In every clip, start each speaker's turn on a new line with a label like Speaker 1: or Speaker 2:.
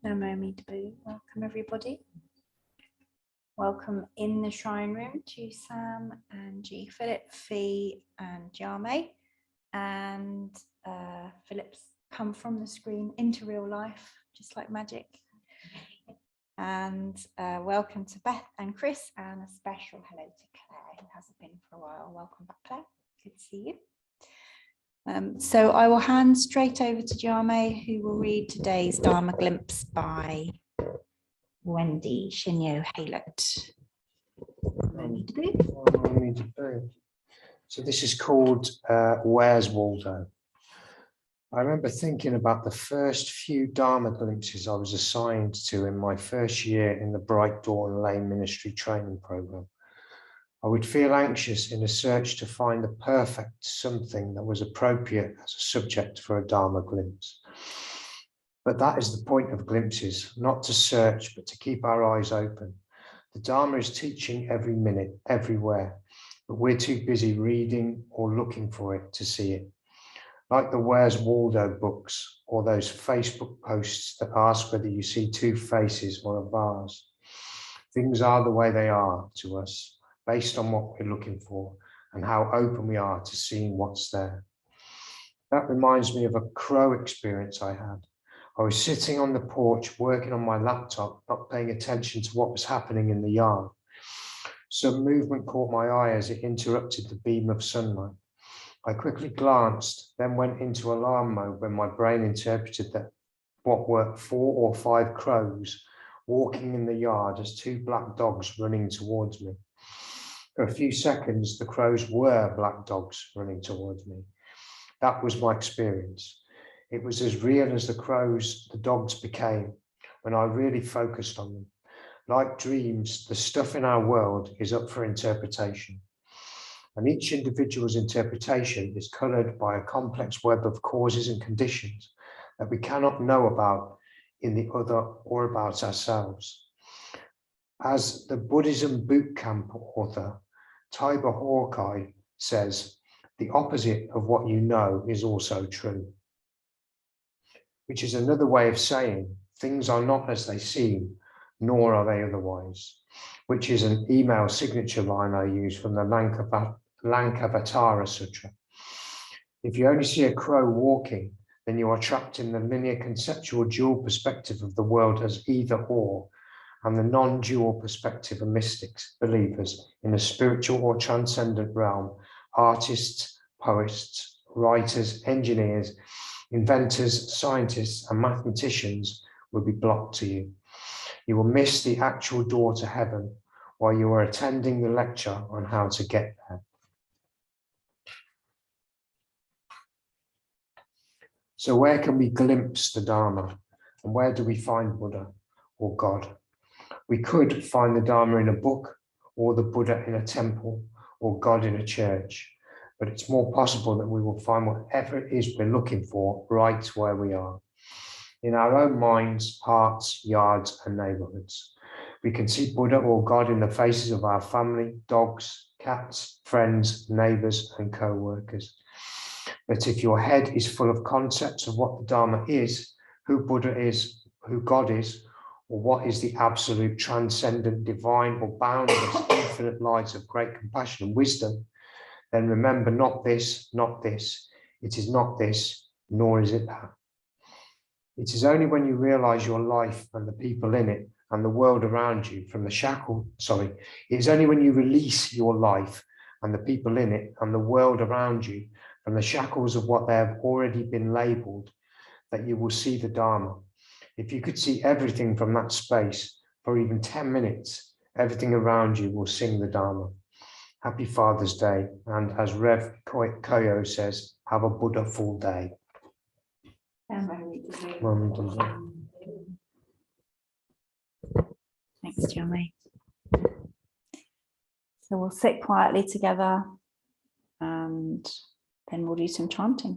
Speaker 1: Namo Meetaboo. Welcome everybody. Welcome in the shrine room to Sam and G. Philip, Fee and Jame. And Philip's come from the screen into real life, just like magic. And welcome to Beth and Chris, and a special hello to Claire, who hasn't been for a while. Welcome back, Claire. Good to see you. So I will hand straight over to Jame, who will read today's Dharma Glimpse by Wendy Shinyo Haylett.
Speaker 2: So this is called Where's Waldo? I remember thinking about the first few Dharma glimpses I was assigned to in my first year in the Bright Dawn Lay Ministry training program. I would feel anxious in a search to find the perfect something that was appropriate as a subject for a Dharma glimpse. But that is the point of glimpses, not to search, but to keep our eyes open. The Dharma is teaching every minute, everywhere, but we're too busy reading or looking for it to see it. Like the Where's Waldo books or those Facebook posts that ask whether you see two faces or a vase. Things are the way they are to us, based on what we're looking for and how open we are to seeing what's there. That reminds me of a crow experience I had. I was sitting on the porch working on my laptop, not paying attention to what was happening in the yard. Some movement caught my eye as it interrupted the beam of sunlight. I quickly glanced, then went into alarm mode when my brain interpreted that what were 4 or 5 crows walking in the yard as 2 black dogs running towards me. For a few seconds, the crows were black dogs running towards me. That was my experience. It was as real as the dogs became when I really focused on them. Like dreams, the stuff in our world is up for interpretation. And each individual's interpretation is colored by a complex web of causes and conditions that we cannot know about in the other or about ourselves. As the Buddhism Bootcamp author, Taiba Hawkeye says, the opposite of what you know is also true. Which is another way of saying things are not as they seem, nor are they otherwise, which is an email signature line I use from the Lankavatara Sutra. If you only see a crow walking, then you are trapped in the linear conceptual dual perspective of the world as either or, and the non-dual perspective of mystics, believers in a spiritual or transcendent realm, artists, poets, writers, engineers, inventors, scientists, and mathematicians will be blocked to you. You will miss the actual door to heaven while you are attending the lecture on how to get there. So where can we glimpse the Dharma? And where do we find Buddha or God? We could find the Dharma in a book, or the Buddha in a temple, or God in a church. But it's more possible that we will find whatever it is we're looking for right where we are. In our own minds, hearts, yards, and neighborhoods. We can see Buddha or God in the faces of our family, dogs, cats, friends, neighbors, and co-workers. But if your head is full of concepts of what the Dharma is, who Buddha is, who God is, or what is the absolute, transcendent, divine, or boundless, infinite light of great compassion and wisdom, then remember not this, not this. It is not this, nor is it that. It is only when you realize your life and the people in it and the world around you from the it is only when you release your life and the people in it and the world around you from the shackles of what they have already been labeled that you will see the Dharma. If you could see everything from that space for even 10 minutes, everything around you will sing the Dharma. Happy Father's Day, and as Rev Koyo says, have a Buddha-full day.
Speaker 1: Thanks, Jeremy. So we'll sit quietly together and then we'll do some chanting.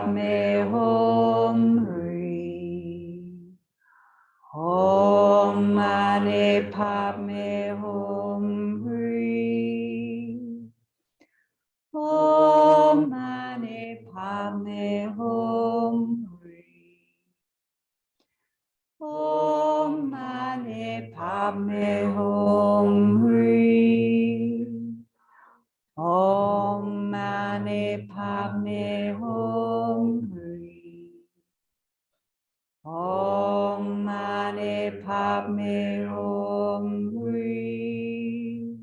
Speaker 1: Padme Hum Hri. Om Mani Padme Hum Hri. Om Mani Padme Hum Hri. Om Mani Padme Hum Hri. Om Mani Padme Hum Hri. Om Mani Padme Hum Hri.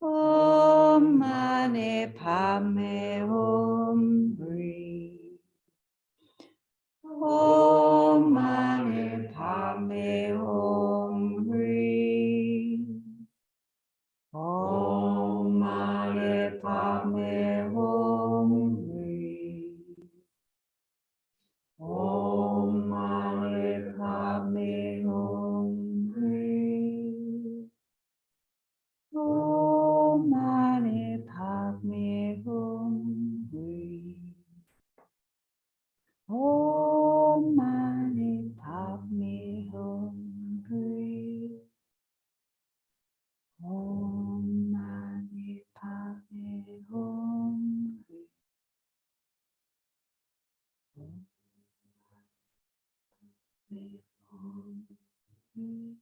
Speaker 1: Om Mani Padme Hum Hri. Om Mani Padme Hum Hri. Om Mani Padme Hum Hri. Om Mani Padme Hum Hri. Om Mani Padme Hum Hri. Om Mani Padme Hum Hri. Om Mani Padme Hum Hri. Om Hri.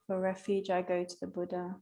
Speaker 1: For refuge, I go to the Buddha.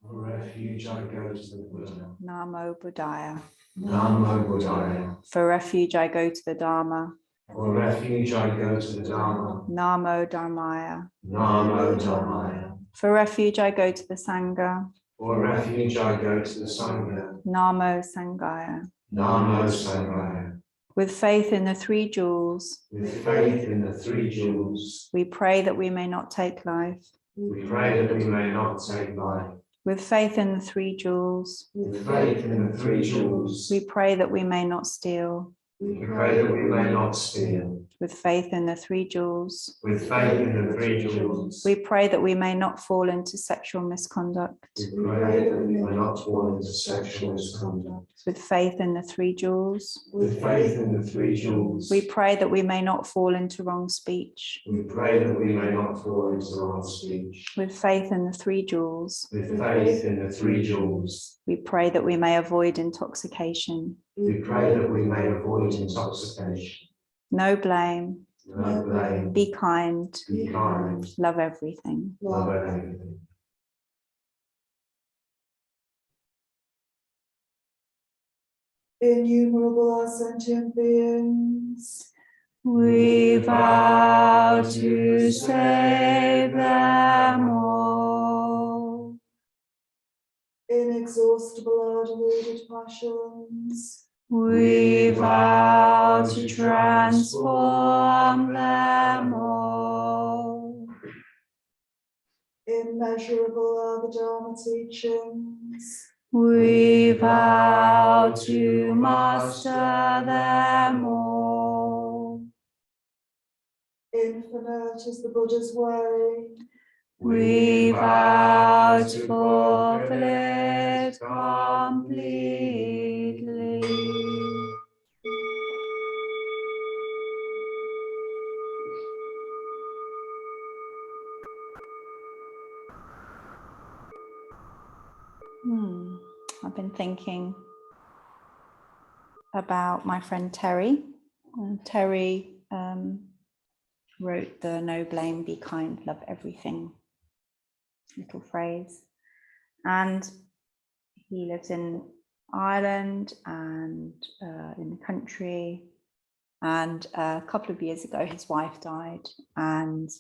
Speaker 3: For refuge, I go to the Buddha.
Speaker 1: Namo Buddhaya.
Speaker 3: Namo Buddhaya.
Speaker 1: For refuge, I go to the Dharma.
Speaker 3: For refuge, I go to the Dharma.
Speaker 1: Namo Dharmaya.
Speaker 3: Namo Dharmaya.
Speaker 1: For refuge, I go to the Sangha.
Speaker 3: For refuge, I go to the Sangha.
Speaker 1: Namo Sanghaya.
Speaker 3: Namo Sanghaya.
Speaker 1: With faith in the three jewels,
Speaker 3: With faith in the three jewels,
Speaker 1: we pray that we may not take life.
Speaker 3: we pray that we may not take life.
Speaker 1: With faith in the three jewels,
Speaker 3: With faith in the three jewels,
Speaker 1: we pray that we may not steal.
Speaker 3: we pray that we may not steal.
Speaker 1: With faith in the three jewels,
Speaker 3: With faith in the three jewels,
Speaker 1: we pray that we may not fall into sexual misconduct.
Speaker 3: we pray that we may not fall into sexual misconduct.
Speaker 1: With faith in the three jewels,
Speaker 3: With faith in the three jewels,
Speaker 1: we pray that we may not fall into wrong speech.
Speaker 3: we pray that we may not fall into wrong speech.
Speaker 1: With faith in the three jewels,
Speaker 3: With faith in the three jewels,
Speaker 1: we pray that we may avoid intoxication.
Speaker 3: we pray that we may avoid intoxication.
Speaker 1: No blame,
Speaker 3: No blame,
Speaker 1: be kind,
Speaker 3: be kind,
Speaker 1: love everything.
Speaker 3: love everything.
Speaker 4: Innumerable are sentient beings.
Speaker 1: We vow to save them all.
Speaker 4: Inexhaustible are deluded passions.
Speaker 1: We vow to transform them all.
Speaker 4: Immeasurable are the Dharma teachings.
Speaker 1: We vow to master them all.
Speaker 4: Infinite is the Buddha's way.
Speaker 1: We vow to fulfill it completely. I've been thinking about my friend Terry. Terry wrote the "No blame, be kind, love everything" little phrase, and he lives in Ireland and in the country. And a couple of years ago, his wife died, and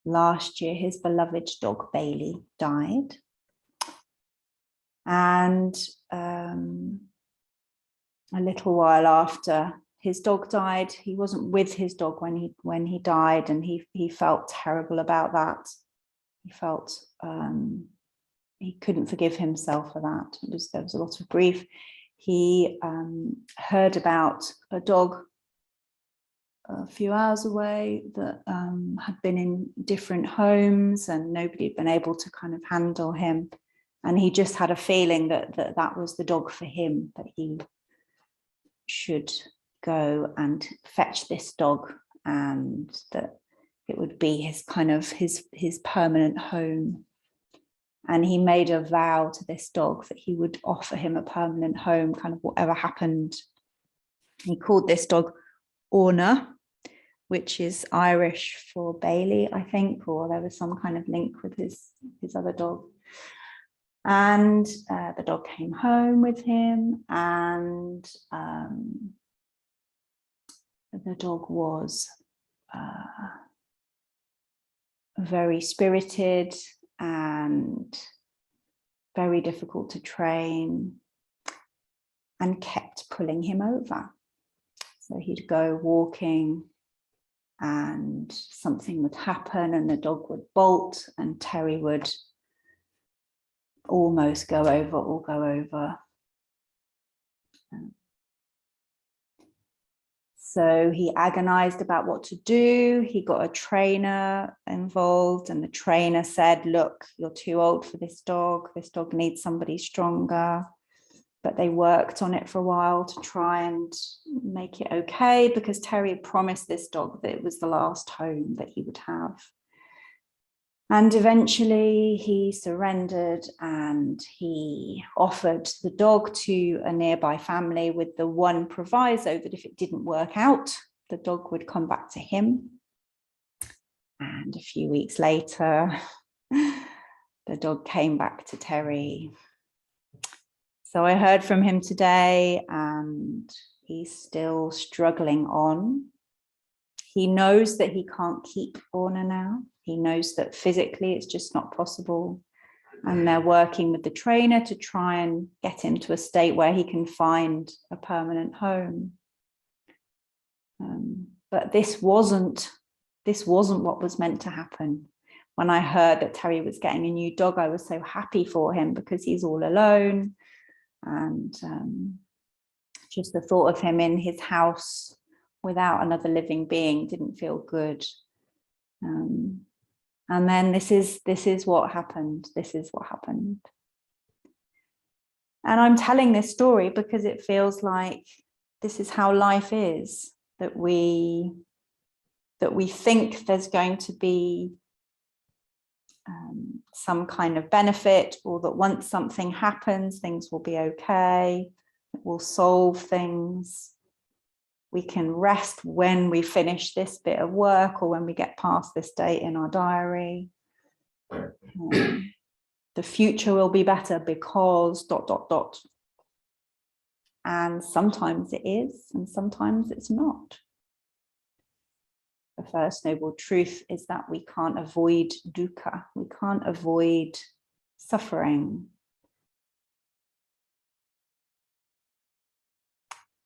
Speaker 1: last year his beloved dog Bailey died. And a little while after his dog died, he wasn't with his dog when he died, and he felt terrible about that. He felt he couldn't forgive himself for that. There was a lot of grief. He heard about a dog a few hours away that had been in different homes, and nobody had been able to kind of handle him. And he just had a feeling that was the dog for him, that he should go and fetch this dog, and that it would be his kind of his permanent home. And he made a vow to this dog that he would offer him a permanent home, kind of whatever happened. He called this dog Orna, which is Irish for Bailey, I think, or there was some kind of link with his other dog. And the dog came home with him, and the dog was very spirited and very difficult to train, and kept pulling him over. So he'd go walking and something would happen and the dog would bolt, and Terry would almost go over. So he agonized about what to do. He got a trainer involved, and the trainer said, look, you're too old for this dog. This dog needs somebody stronger. But they worked on it for a while to try and make it okay, because Terry had promised this dog that it was the last home that he would have. And eventually he surrendered, and he offered the dog to a nearby family with the one proviso that if it didn't work out, the dog would come back to him. And a few weeks later, The dog came back to Terry. So I heard from him today, and he's still struggling on. He knows that he can't keep Orna now. He knows that physically it's just not possible. And they're working with the trainer to try and get him to a state where he can find a permanent home. But this wasn't what was meant to happen. When I heard that Terry was getting a new dog, I was so happy for him because he's all alone. And just the thought of him in his house without another living being didn't feel good. And then this is what happened. This is what happened. And I'm telling this story because it feels like this is how life is, that we think there's going to be some kind of benefit, or that once something happens, things will be okay, it will solve things. We can rest when we finish this bit of work, or when we get past this date in our diary. The future will be better because ... And sometimes it is, and sometimes it's not. The first noble truth is that we can't avoid dukkha. We can't avoid suffering.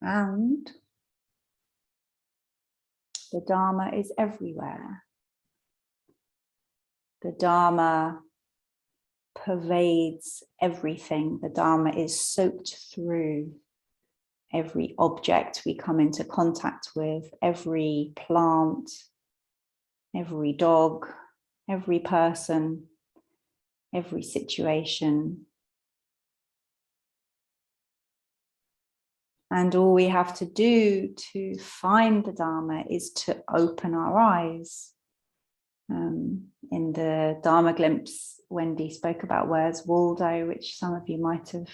Speaker 1: And the Dharma is everywhere. The Dharma pervades everything. The Dharma is soaked through every object we come into contact with, every plant, every dog, every person, every situation. And all we have to do to find the Dharma is to open our eyes. In the Dharma Glimpse, Wendy spoke about Where's Waldo, which some of you might have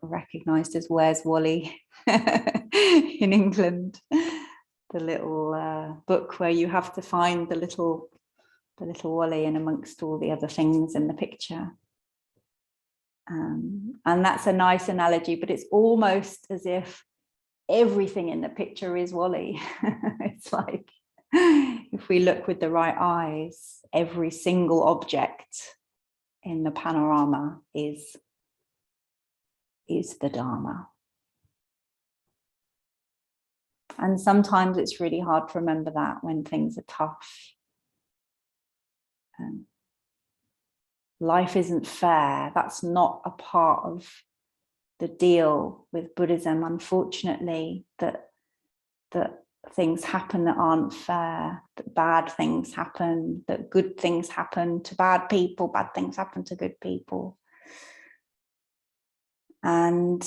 Speaker 1: recognized as Where's Wally in England. The little book where you have to find the little Wally in amongst all the other things in the picture. And that's a nice analogy, but it's almost as if everything in the picture is Wally. It's like, if we look with the right eyes, every single object in the panorama is the Dharma. And sometimes it's really hard to remember that when things are tough. Life isn't fair. That's not a part of the deal with Buddhism, unfortunately, that things happen that aren't fair, that bad things happen, that good things happen to bad people, bad things happen to good people. And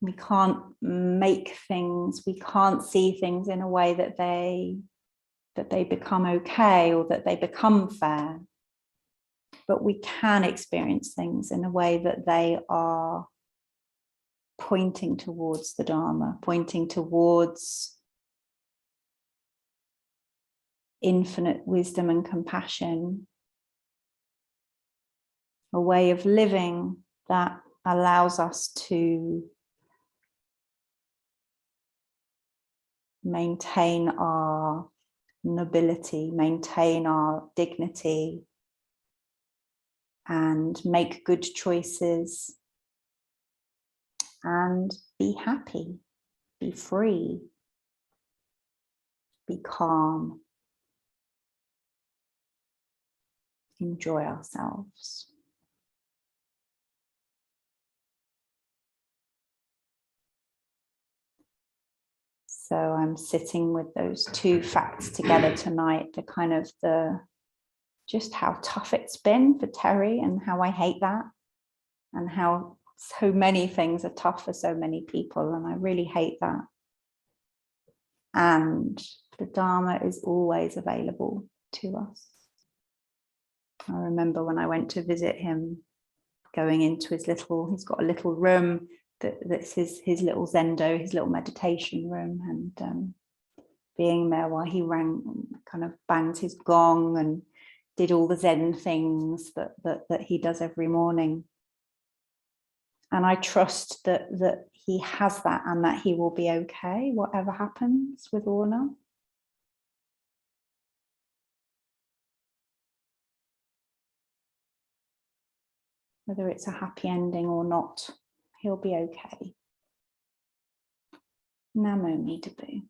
Speaker 1: we can't make things, we can't see things in a way that they become okay, or that they become fair. But we can experience things in a way that they are pointing towards the Dharma, pointing towards infinite wisdom and compassion, a way of living that allows us to maintain our nobility, maintain our dignity, and make good choices, and be happy, be free, be calm, enjoy ourselves. So I'm sitting with those two facts together tonight, just how tough it's been for Terry, and how I hate that, and how so many things are tough for so many people, and I really hate that. And the Dharma is always available to us. I remember when I went to visit him, going into he's got a little room that's his little zendo, his little meditation room, and being there while he kind of banged his gong and did all the Zen things that he does every morning. And I trust that he has that and that he will be okay, whatever happens with Orna. Whether it's a happy ending or not, he'll be okay. Namo Nidabu.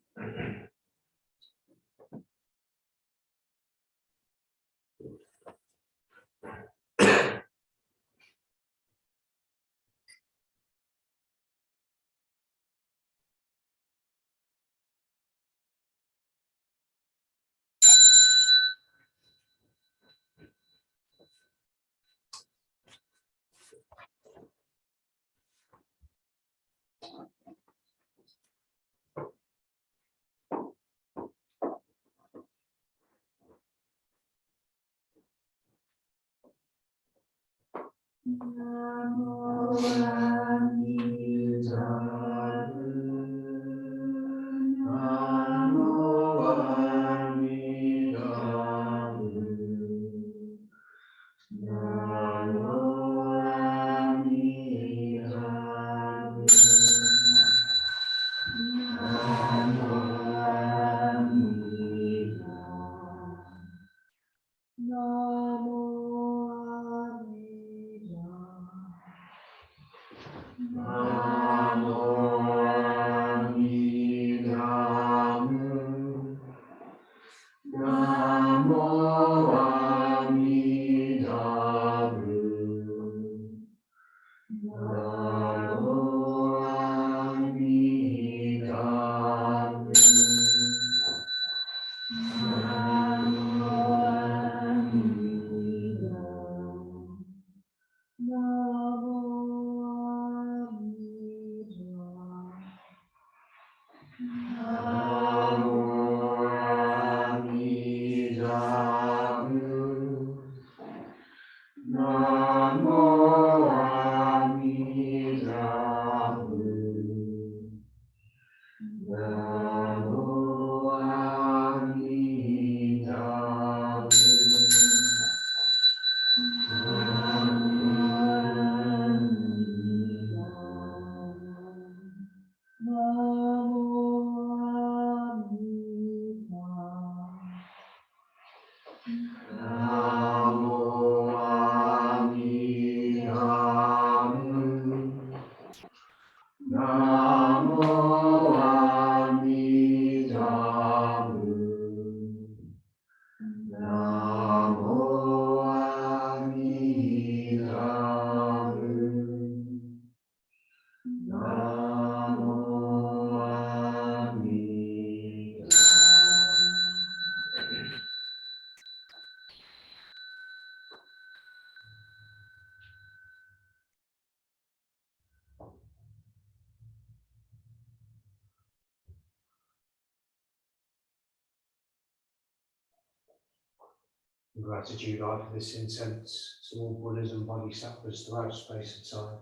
Speaker 2: Gratitude I offer this incense to all Buddhas and Bodhisattvas throughout space and time.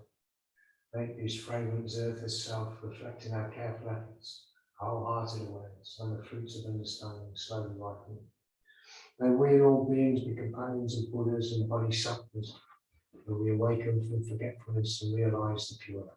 Speaker 2: Make these fragrance earth itself, reflecting our careful efforts, wholehearted awareness, and the fruits of understanding slowly ripen. May we and all beings be companions of Buddhas and Bodhisattvas, where we awaken from forgetfulness and realize the pure.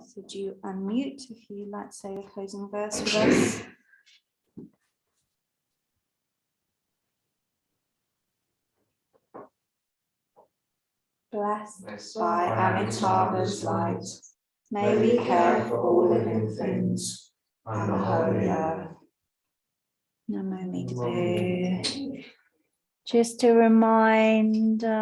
Speaker 1: So do you unmute if you'd like to say the closing verse with us? Blessed by Amitabha's light, may we care for all living things and the holy earth. Namo Nidabu. Just to remind